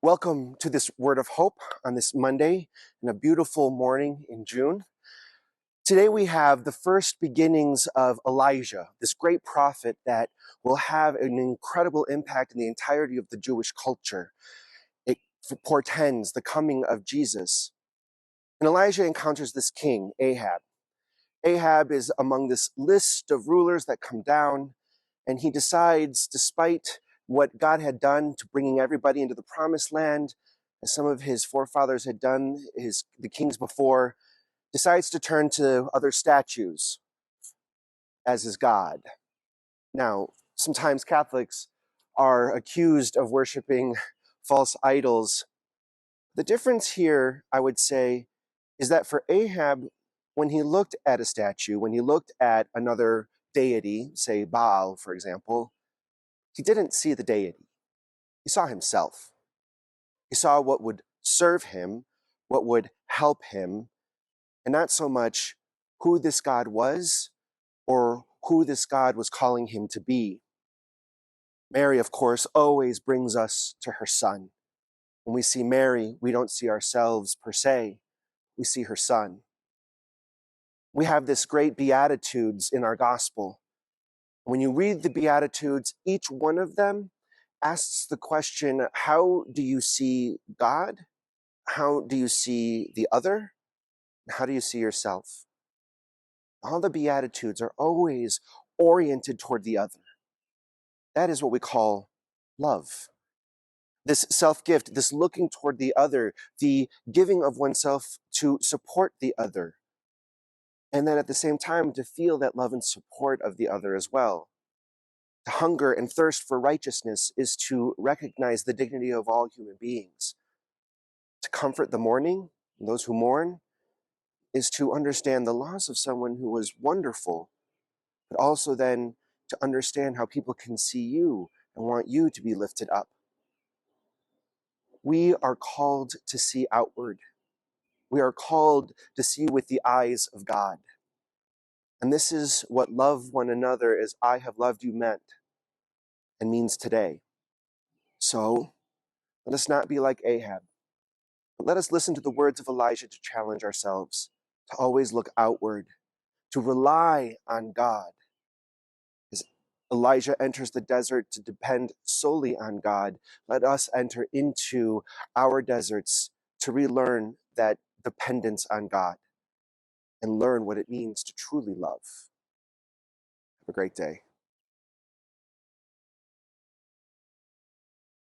Welcome to this word of hope on this Monday and a beautiful morning in June. Today we have the first beginnings of Elijah, this great prophet that will have an incredible impact in the entirety of the Jewish culture. It portends the coming of Jesus. And Elijah encounters this king, Ahab. Ahab is among this list of rulers that come down, and he decides, despite what God had done to bringing everybody into the promised land, as some of his forefathers had done, the kings before, decides to turn to other statues as his God. Now, sometimes Catholics are accused of worshiping false idols. The difference here, I would say, is that for Ahab, when he looked at a statue, when he looked at another deity, say Baal, for example, he didn't see the deity. He saw himself. He saw what would serve him, what would help him, and not so much who this God was or who this God was calling him to be. Mary, of course, always brings us to her son. When we see Mary, we don't see ourselves per se, we see her son. We have this great Beatitudes in our gospel. When you read the Beatitudes, each one of them asks the question, how do you see God? How do you see the other? How do you see yourself? All the Beatitudes are always oriented toward the other. That is what we call love. This self-gift, this looking toward the other, the giving of oneself to support the other. And then at the same time, to feel that love and support of the other as well. To hunger and thirst for righteousness is to recognize the dignity of all human beings. To comfort the mourning, and those who mourn, is to understand the loss of someone who was wonderful, but also then to understand how people can see you and want you to be lifted up. We are called to see outward. We are called to see with the eyes of God. And this is what love one another as I have loved you meant and means today. So let us not be like Ahab, but let us listen to the words of Elijah to challenge ourselves, to always look outward, to rely on God. As Elijah enters the desert to depend solely on God, let us enter into our deserts to relearn that dependence on God and learn what it means to truly love. Have a great day.